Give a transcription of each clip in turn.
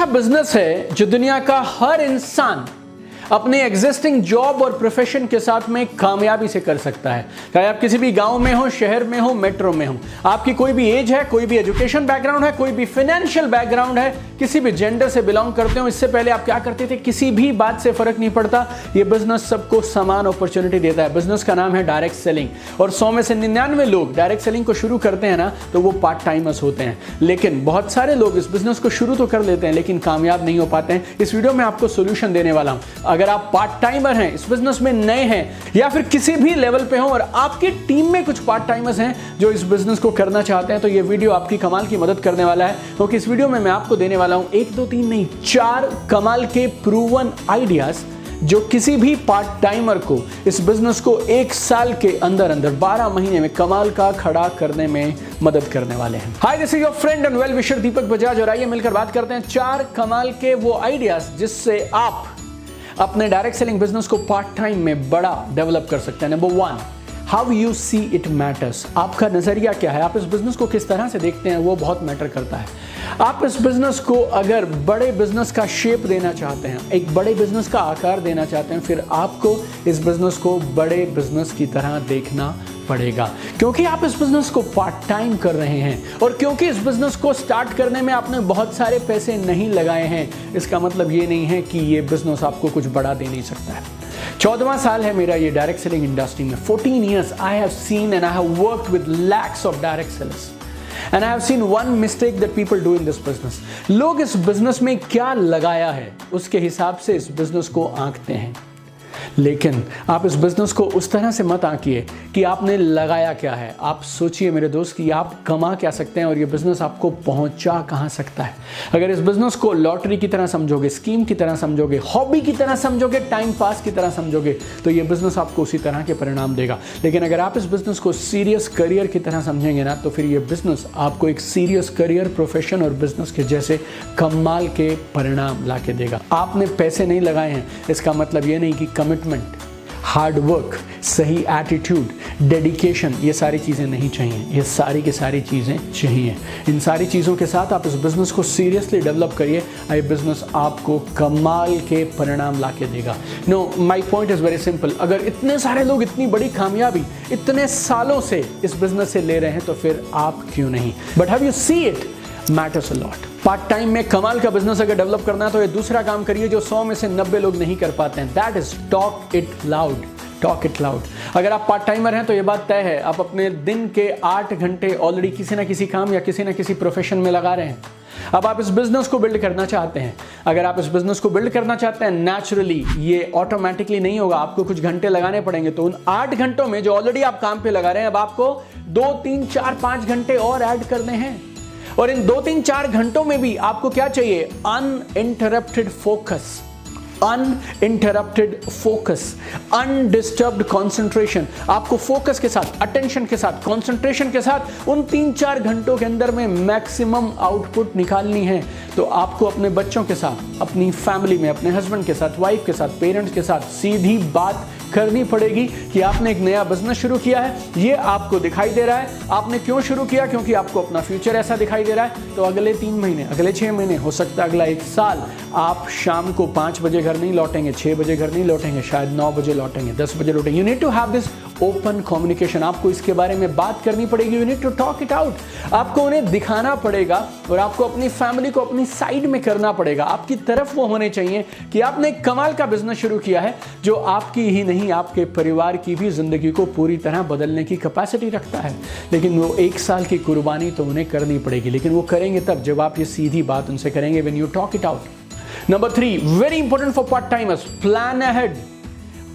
ऐसा बिजनेस है जो दुनिया का हर इंसान अपने एग्जिस्टिंग जॉब और प्रोफेशन के साथ में कामयाबी से कर सकता है। चाहे आप किसी भी गांव में हो, शहर में हो, मेट्रो में हो, आपकी कोई भी एज है, कोई भी एजुकेशन बैकग्राउंड है, कोई भी फाइनेंशियल बैकग्राउंड है, किसी भी जेंडर से बिलोंग करते हो, इससे पहले आप क्या करते थे, किसी भी बात से फर्क नहीं पड़ता। ये बिजनेस सबको समान अपॉर्चुनिटी देता है। बिजनेस का नाम है डायरेक्ट सेलिंग और 100 में से 99 लोग डायरेक्ट सेलिंग को शुरू करते हैं ना, तो वो पार्ट टाइमर्स होते हैं। लेकिन बहुत सारे लोग इस बिजनेस को शुरू तो कर लेते हैं लेकिन कामयाब नहीं हो पाते हैं। इस वीडियो में आपको सोल्यूशन देने वाला हूं। अगर आप पार्ट टाइमर हैं, इस बिजनेस में नए हैं या फिर किसी भी लेवल पे हो और आपकी टीम में कुछ पार्ट टाइमर्स हैं जो इस बिजनेस को करना चाहते हैं, तो ये वीडियो आपकी कमाल की मदद करने वाला है। क्योंकि इस वीडियो में मैं आपको देने वाला हूं 1 2 3 नहीं 4 कमाल के प्रूवन आइडियाज जो किसी भी पार्ट टाइमर को इस बिजनेस को 1 साल के अंदर अंदर 12 महीने में कमाल का खड़ा करने में मदद करने वाले हैं। Hi, this is your friend and well wisher Deepak Bajaj और आइए मिलकर बात करते हैं 4 कमाल के वो आइडियाज जिससे आप अपने डायरेक्ट सेलिंग बिजनेस को पार्ट टाइम में बड़ा डेवलप कर सकते हैं। Number 1, how you see it matters. आपका नजरिया क्या है, आप इस बिजनेस को किस तरह से देखते हैं, वो बहुत मैटर करता है। आप इस बिजनेस को अगर बड़े बिजनेस का शेप देना चाहते हैं, एक बड़े बिजनेस का आकार देना चाहते हैं, फिर आपको इस बिजनेस को बड़े बिजनेस की तरह देखना पड़ेगा। क्योंकि आप इस बिजनेस को पार्ट टाइम कर रहे हैं और क्योंकि इस बिजनेस को स्टार्ट करने में आपने बहुत सारे पैसे नहीं लगाए हैं, इसका मतलब ये नहीं है कि ये बिजनेस आपको कुछ बड़ा दे नहीं सकता है। 14वां साल है मेरा ये डायरेक्ट सेलिंग इंडस्ट्री में। 14 years I have seen and I have worked with lakhs of direct sellers and I have seen one mistake that people do in this business। लोग इस बिजनेस में क्या लगाया है उसके हिसाब से इस बिजनेस को आंकते हैं, लेकिन आप इस बिजनेस को उस तरह से मत आंकिए कि आपने लगाया क्या है। आप सोचिए मेरे दोस्त कि आप कमा क्या सकते हैं और ये बिजनेस आपको पहुंचा कहां सकता है। अगर इस बिजनेस को लॉटरी की तरह समझोगे, स्कीम की तरह समझोगे, हॉबी की तरह समझोगे, टाइम पास की तरह समझोगे, तो ये बिजनेस आपको उसी तरह के परिणाम देगा। लेकिन अगर आप इस बिजनेस को सीरियस करियर की तरह समझेंगे ना, तो फिर ये बिजनेस आपको एक सीरियस करियर, प्रोफेशन और बिजनेस के जैसे कमाल के परिणाम ला के देगा। आपने पैसे नहीं लगाए हैं, इसका मतलब ये नहीं कि कमिटमेंट, हार्ड वर्क, सही एटीट्यूड, डेडिकेशन, ये सारी चीज़ें नहीं चाहिए। ये सारी की सारी चीज़ें चाहिए। इन सारी चीज़ों के साथ आप इस बिजनेस को सीरियसली डेवलप करिए। ये बिजनेस आपको कमाल के परिणाम ला के देगा। No, my point is very simple. अगर इतने सारे लोग इतनी बड़ी कामयाबी इतने सालों से इस बिजनेस से ले रहे हैं, तो फिर आप क्यों नहीं। But have you see it matters a lot. Part time में कमाल का बिजनेस अगर डेवलप करना है तो ये दूसरा काम करिए जो 100 में से 90 लोग नहीं कर पाते हैं। That is talk it loud. Talk it loud. अगर आप पार्ट टाइमर हैं तो ये बात तय है, आप अपने दिन के 8 घंटे ऑलरेडी किसी ना किसी काम या किसी ना किसी प्रोफेशन में लगा रहे हैं। अब आप इस बिजनेस को बिल्ड करना चाहते हैं। अगर आप इस बिजनेस को बिल्ड करना चाहते हैं, नेचुरली ये ऑटोमेटिकली नहीं होगा, आपको कुछ घंटे लगाने पड़ेंगे। तो उन 8 घंटों में जो ऑलरेडी आप काम पे लगा रहे हैं, अब आपको 2 3 4 5 घंटे और ऐड करने हैं। और इन 2 3 4 घंटों में भी आपको क्या चाहिए? Uninterrupted focus, uninterrupted focus, undisturbed concentration. आपको फोकस के साथ, अटेंशन के साथ, कंसंट्रेशन के साथ उन 3-4 घंटों के अंदर में मैक्सिमम आउटपुट निकालनी है। तो आपको अपने बच्चों के साथ, अपनी फैमिली में, अपने हस्बैंड के साथ, वाइफ के साथ, पेरेंट्स के साथ सीधी बात करनी पड़ेगी कि आपने एक नया बिजनेस शुरू किया है, ये आपको दिखाई दे रहा है। आपने क्यों शुरू किया? क्योंकि आपको अपना फ्यूचर ऐसा दिखाई दे रहा है। तो अगले 3 महीने, अगले 6 महीने, हो सकता है अगला 1 साल, आप शाम को 5 बजे घर नहीं लौटेंगे, 6 बजे घर नहीं लौटेंगे, शायद 9 बजे लौटेंगे, 10 बजे लौटेंगे। You need to have this open communication. आपको इसके बारे में बात करनी पड़ेगी। You need to talk it out. आपको उन्हें दिखाना पड़ेगा और आपको अपनी फैमिली को अपनी साइड में करना पड़ेगा। आपकी तरफ वो होने चाहिए कि आपने एक कमाल का बिजनेस शुरू किया है जो आपकी ही नहीं, आपके परिवार की भी जिंदगी को पूरी तरह बदलने की कैपेसिटी रखता है। लेकिन वो 1 साल की कुर्बानी तो उन्हें करनी पड़ेगी, लेकिन वो करेंगे तब जब आप ये सीधी बात उनसे करेंगे, when you talk it out. Number 3, very important for part timers, plan ahead.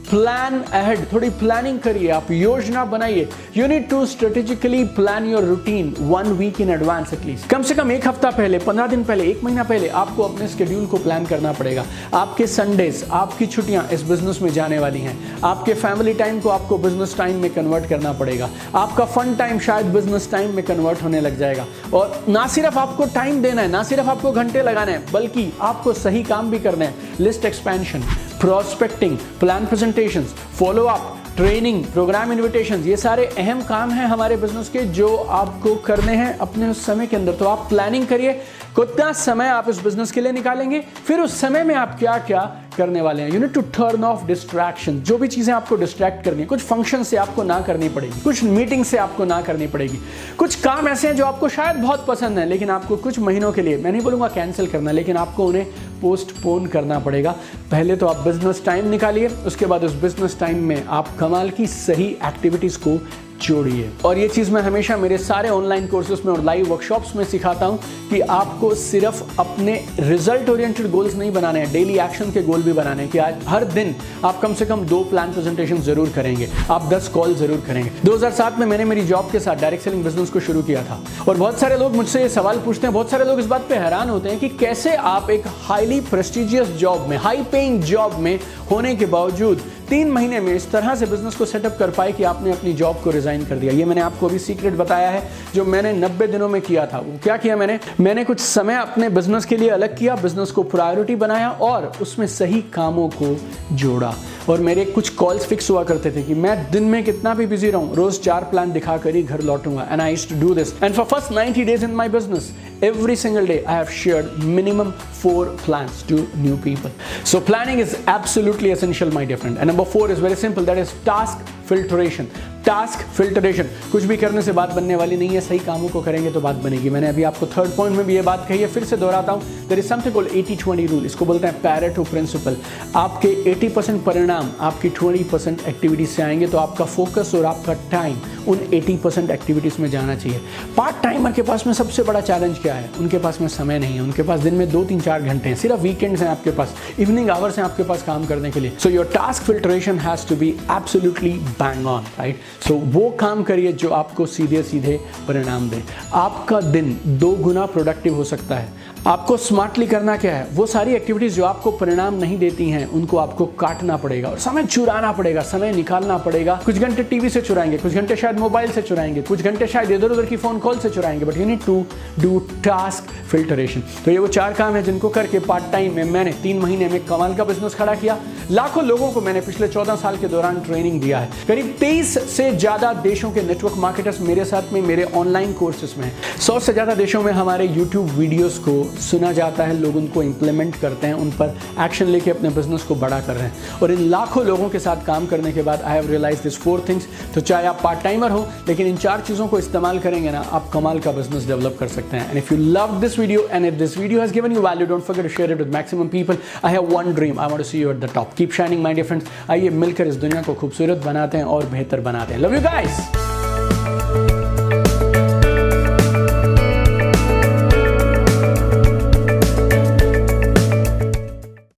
Plan ahead, थोड़ी प्लानिंग करिए, आप योजना बनाइए। You need to strategically plan your routine 1 week in advance at least. कम से कम 1 हफ्ता पहले, 15 दिन पहले, 1 महीना पहले आपको अपने शेड्यूल को प्लान करना पड़ेगा। आपके संडेज, आपकी छुट्टियां इस बिजनेस में जाने वाली हैं। आपके फैमिली टाइम को आपको बिजनेस टाइम में कन्वर्ट करना पड़ेगा। आपका फन टाइम शायद बिजनेस टाइम में कन्वर्ट होने लग जाएगा। और ना सिर्फ आपको टाइम देना है, ना सिर्फ आपको घंटे लगाना है, बल्कि आपको सही काम भी करना है। List expansion, prospecting, plan presentations, follow up, training, program invitation, ये सारे अहम काम हैं हमारे बिजनेस के जो आपको करने हैं अपने उस समय के अंदर। तो आप प्लानिंग करिए कितना समय आप इस बिजनेस के लिए निकालेंगे, फिर उस समय में आप क्या क्या करने वाले हैं। You need to turn off distraction. जो भी चीजें आपको डिस्ट्रैक्ट करनी है, कुछ फंक्शन से आपको ना करनी पड़ेगी, कुछ मीटिंग से आपको ना करनी पड़ेगी, कुछ काम ऐसे हैं जो आपको शायद बहुत पसंद है लेकिन आपको कुछ महीनों के लिए, मैं नहीं बोलूंगा कैंसिल करना, लेकिन आपको उन्हें पोस्टपोन करना पड़ेगा। पहले तो आप बिजनेस टाइम निकालिए, उसके बाद उस बिजनेस टाइम में आप कमाल की सही एक्टिविटीज को जोड़िए। और ये चीज़ मैं हमेशा मेरे सारे ऑनलाइन कोर्सेज में और लाइव वर्कशॉप्स में सिखाता हूँ कि आपको सिर्फ अपने रिजल्ट ओरिएंटेड गोल्स नहीं बनाने हैं, डेली एक्शन के गोल भी बनाने हैं कि आज हर दिन आप कम से कम 2 प्लान प्रेजेंटेशन जरूर करेंगे, आप 10 कॉल जरूर करेंगे। 2007 में मैंने मेरी जॉब के साथ डायरेक्ट सेलिंग बिजनेस को शुरू किया था और बहुत सारे लोग मुझसे ये सवाल पूछते हैं, बहुत सारे लोग इस बात पे हैरान होते हैं कि कैसे आप एक हाईली प्रेस्टिजियस जॉब में, हाई पेइंग जॉब में होने के बावजूद 3 महीने में इस तरह से बिजनेस को सेटअप कर पाए कि आपने अपनी जॉब को रिजाइन कर दिया। ये मैंने आपको अभी सीक्रेट बताया है जो मैंने 90 दिनों में किया था। वो क्या किया मैंने कुछ समय अपने बिजनेस के लिए अलग किया, बिजनेस को प्रायोरिटी बनाया और उसमें सही कामों को जोड़ा। और मेरे कुछ कॉल्स फिक्स हुआ करते थे कि मैं दिन में कितना भी बिजी रहूं, रोज 4 प्लान दिखाकर ही घर लौटूंगा। And I used to do this and for first 90 days in my business, every single day I have shared minimum 4 plans to new people. So planning is absolutely essential, my dear friend. And number 4 is very simple, that is task filtration. Task filtration. कुछ भी करने से बात बनने वाली नहीं है, सही कामों को करेंगे तो बात बनेगी। मैंने अभी आपको 3rd पॉइंट में भी ये बात कही है, फिर से दोहराता हूं, there is something called 80-20 rule. इसको बोलते हैं पैरेटो प्रिंसिपल। आपके 80% परिणाम आपकी 20% एक्टिविटीज से आएंगे, तो आपका फोकस और आपका टाइम उन 80% एक्टिविटीज में जाना चाहिए। पार्ट टाइमर के पास में सबसे बड़ा चैलेंज क्या है? उनके पास में समय नहीं है, उनके पास दिन में 2-3-4 घंटे हैं, सिर्फ वीकेंड्स हैं आपके पास, इवनिंग आवर्स हैं आपके पास काम करने के लिए। So your task filtration has to be absolutely bang on, right? So वो काम करिए जो आपको सीधे सीधे परिणाम दे। आपका दिन 2 गुना प्रोडक्टिव हो सकता है। आपको स्मार्टली करना क्या है? वो सारी एक्टिविटीज जो आपको परिणाम नहीं देती हैं उनको आपको काटना पड़ेगा और समय चुराना पड़ेगा, समय निकालना पड़ेगा। कुछ घंटे टीवी से चुराएंगे, कुछ घंटे शायद मोबाइल से चुराएंगे, कुछ घंटे शायद इधर उधर की फोन कॉल से चुराएंगे, but you need to do task filtration. तो ये वो 4 काम है जिनको करके पार्ट टाइम में मैंने 3 महीने में कमाल का बिजनेस खड़ा किया। लाखों लोगों को मैंने पिछले 14 साल के दौरान ट्रेनिंग दिया है। करीब 23 से ज्यादा देशों के नेटवर्क मार्केटर्स मेरे साथ में मेरे ऑनलाइन कोर्सेज में हैं। 100 से ज्यादा देशों में हमारे यूट्यूब वीडियोस को सुना जाता है, लोग उनको इंप्लीमेंट करते हैं, उन पर एक्शन लेके अपने बिजनेस को बड़ा कर रहे हैं। और इन लाखों लोगों के साथ काम करने के बाद I have realized this 4 things. तो चाहे आप पार्ट टाइमर हो, लेकिन इन 4 चीजों को इस्तेमाल करेंगे ना, आप कमाल का बिजनेस डेवलप कर सकते हैं। And if you love this video and if this video has given you value, don't forget to share it with maximum people. I have one dream, I want to see you at the top. Keep shining my dear friends. आइए मिलकर इस दुनिया को खूबसूरत बनाते हैं और बेहतर बनाते हैं। Love you guys.